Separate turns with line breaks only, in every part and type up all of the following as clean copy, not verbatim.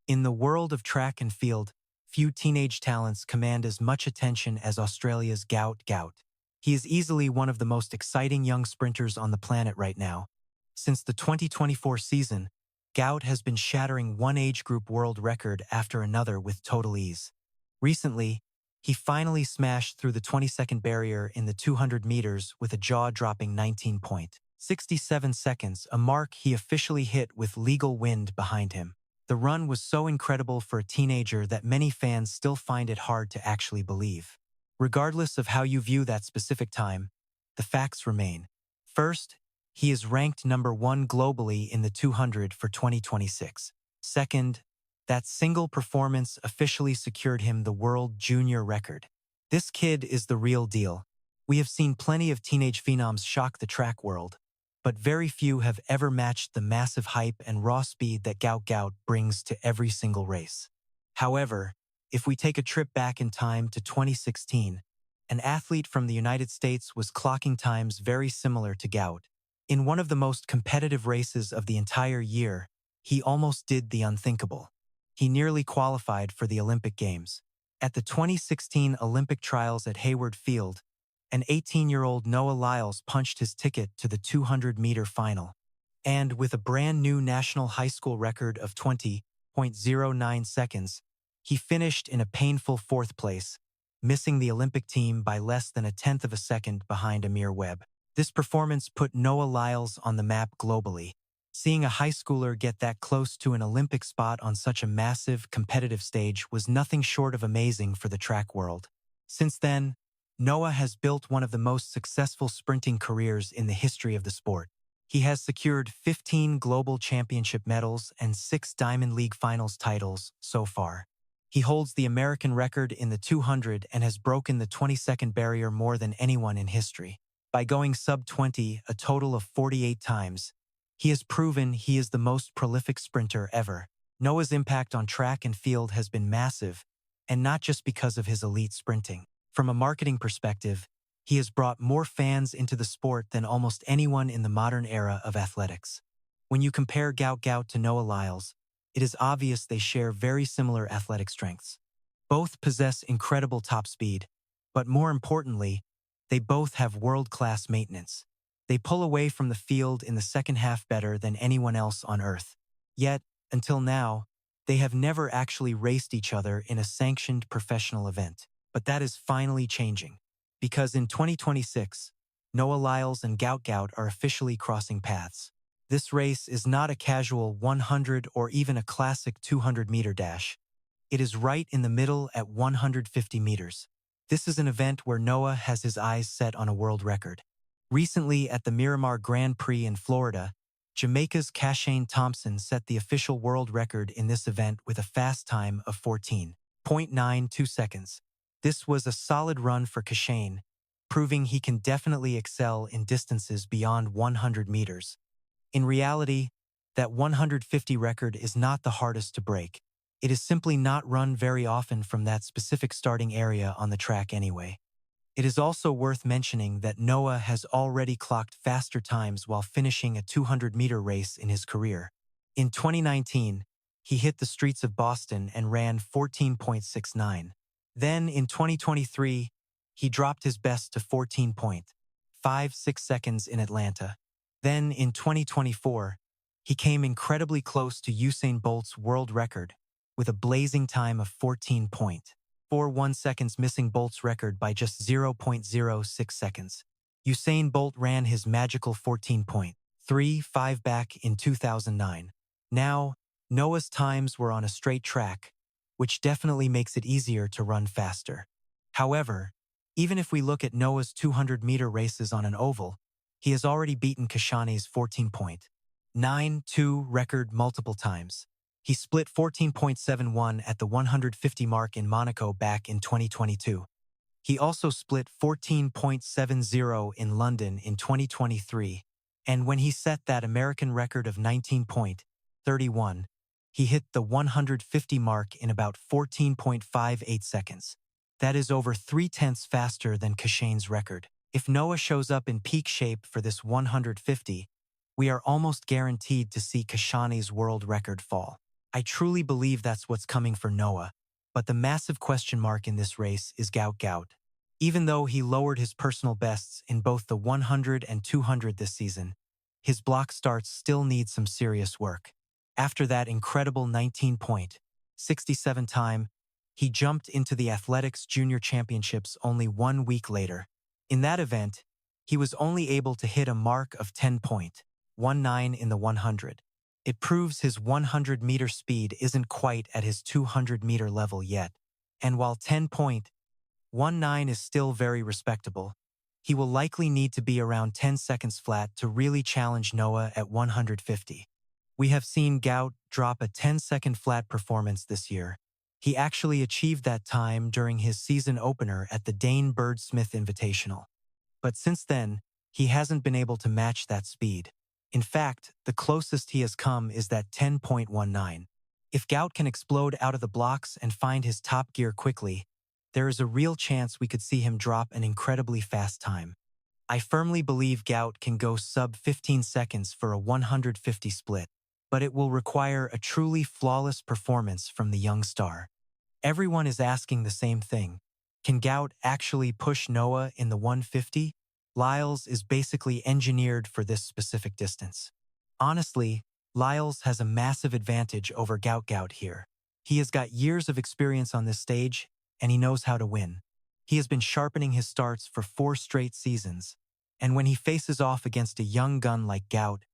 In the world of track and field, few teenage talents command as much attention as Australia's Gout Gout. He is easily one of the most exciting young sprinters on the planet right now. Since the 2024 season, Gout has been shattering one age group world record after another with total ease. Recently, he finally smashed through the 20-second barrier in the 200 meters with a jaw-dropping 19.67 seconds, a mark he officially hit with legal wind behind him. The run was so incredible for a teenager that many fans still find it hard to actually believe. Regardless of how you view that specific time, the facts remain. First, he is ranked number 1 globally in the 200 for 2026. Second, that single performance officially secured him the world junior record. This kid is the real deal. We have seen plenty of teenage phenoms shock the track world, but very few have ever matched the massive hype and raw speed that Gout Gout brings to every single race. However, if we take a trip back in time to 2016, an athlete from the United States was clocking times very similar to Gout. In one of the most competitive races of the entire year, he almost did the unthinkable. He nearly qualified for the Olympic Games. At the 2016 Olympic trials at Hayward Field, an 18-year-old Noah Lyles punched his ticket to the 200-meter final. And with a brand new national high school record of 20.09 seconds, he finished in a painful 4th place, missing the Olympic team by less than 1/10 of a second behind Amir Webb. This performance put Noah Lyles on the map globally. Seeing a high schooler get that close to an Olympic spot on such a massive, competitive stage was nothing short of amazing for the track world. Since then, Noah has built one of the most successful sprinting careers in the history of the sport. He has secured 15 global championship medals and 6 Diamond League finals titles so far. He holds the American record in the 200 and has broken the 20-second barrier more than anyone in history. By going sub-20 a total of 48 times, he has proven he is the most prolific sprinter ever. Noah's impact on track and field has been massive, and not just because of his elite sprinting. From a marketing perspective, he has brought more fans into the sport than almost anyone in the modern era of athletics. When you compare Gout Gout to Noah Lyles, it is obvious they share very similar athletic strengths. Both possess incredible top speed, but more importantly, they both have world-class maintenance. They pull away from the field in the second half better than anyone else on Earth. Yet, until now, they have never actually raced each other in a sanctioned professional event. But that is finally changing, because in 2026, Noah Lyles and Gout Gout are officially crossing paths. This race is not a casual 100 or even a classic 200-meter dash. It is right in the middle at 150 meters. This is an event where Noah has his eyes set on a world record. Recently at the Miramar Grand Prix in Florida, Jamaica's Kashane Thompson set the official world record in this event with a fast time of 14.92 seconds. This was a solid run for Kashane, proving he can definitely excel in distances beyond 100 meters. In reality, that 150 record is not the hardest to break. It is simply not run very often from that specific starting area on the track anyway. It is also worth mentioning that Noah has already clocked faster times while finishing a 200-meter race in his career. In 2019, he hit the streets of Boston and ran 14.69. Then, in 2023, he dropped his best to 14.56 seconds in Atlanta. Then, in 2024, he came incredibly close to Usain Bolt's world record with a blazing time of 14.41 seconds, missing Bolt's record by just 0.06 seconds. Usain Bolt ran his magical 14.35 back in 2009. Now, Noah's times were on a straight track, which definitely makes it easier to run faster. However, even if we look at Noah's 200-meter races on an oval, he has already beaten Kashane's 14.92 record multiple times. He split 14.71 at the 150 mark in Monaco back in 2022. He also split 14.70 in London in 2023, and when he set that American record of 19.31, he hit the 150 mark in about 14.58 seconds. That is over 3/10 faster than Kashane's record. If Noah shows up in peak shape for this 150, we are almost guaranteed to see Kashane's world record fall. I truly believe that's what's coming for Noah, but the massive question mark in this race is Gout Gout. Even though he lowered his personal bests in both the 100 and 200 this season, his block starts still need some serious work. After that incredible 19.67 time, he jumped into the Athletics Junior Championships only 1 week later. In that event, he was only able to hit a mark of 10.19 in the 100. It proves his 100-meter speed isn't quite at his 200-meter level yet, and while 10.19 is still very respectable, he will likely need to be around 10 seconds flat to really challenge Noah at 150. We have seen Gout drop a 10-second flat performance this year. He actually achieved that time during his season opener at the Dane Bird Smith Invitational. But since then, he hasn't been able to match that speed. In fact, the closest he has come is that 10.19. If Gout can explode out of the blocks and find his top gear quickly, there is a real chance we could see him drop an incredibly fast time. I firmly believe Gout can go sub 15 seconds for a 150 split, but it will require a truly flawless performance from the young star. Everyone is asking the same thing. Can Gout actually push Noah in the 150? Lyles is basically engineered for this specific distance. Honestly, Lyles has a massive advantage over Gout Gout here. He has got years of experience on this stage, and he knows how to win. He has been sharpening his starts for 4 straight seasons, and when he faces off against a young gun like Gout,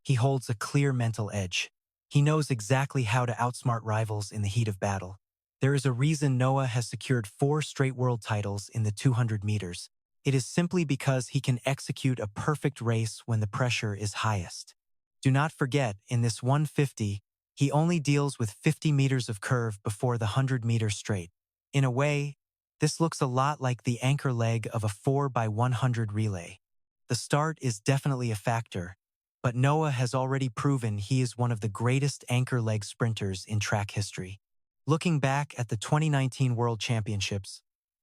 he holds a clear mental edge. He knows exactly how to outsmart rivals in the heat of battle. There is a reason Noah has secured 4 straight world titles in the 200 meters. It is simply because he can execute a perfect race when the pressure is highest. Do not forget, in this 150, he only deals with 50 meters of curve before the 100-meter straight. In a way, this looks a lot like the anchor leg of a 4x100 relay. The start is definitely a factor, but Noah has already proven he is one of the greatest anchor leg sprinters in track history. Looking back at the 2019 World Championships,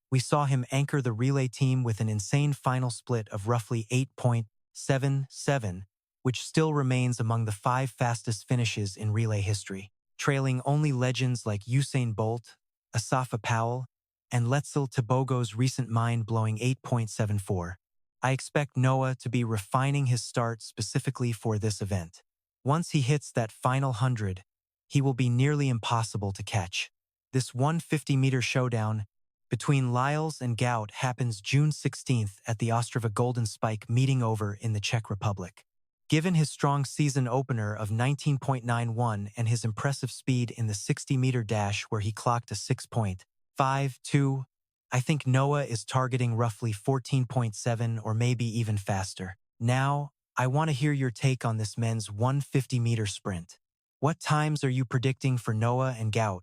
we saw him anchor the relay team with an insane final split of roughly 8.77, which still remains among the 5 fastest finishes in relay history, trailing only legends like Usain Bolt, Asafa Powell, and Letzel Tebogo's recent mind-blowing 8.74. I expect Noah to be refining his start specifically for this event. Once he hits that final 100, he will be nearly impossible to catch. This 150-meter showdown between Lyles and Gout happens June 16th at the Ostrava Golden Spike meeting over in the Czech Republic. Given his strong season opener of 19.91 and his impressive speed in the 60-meter dash where he clocked a 6.52, I think Noah is targeting roughly 14.7 or maybe even faster. Now, I want to hear your take on this men's 150-meter sprint. What times are you predicting for Noah and Gout?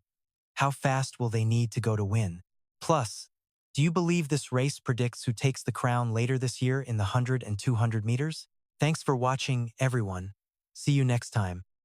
How fast will they need to go to win? Plus, do you believe this race predicts who takes the crown later this year in the 100 and 200 meters? Thanks for watching, everyone. See you next time.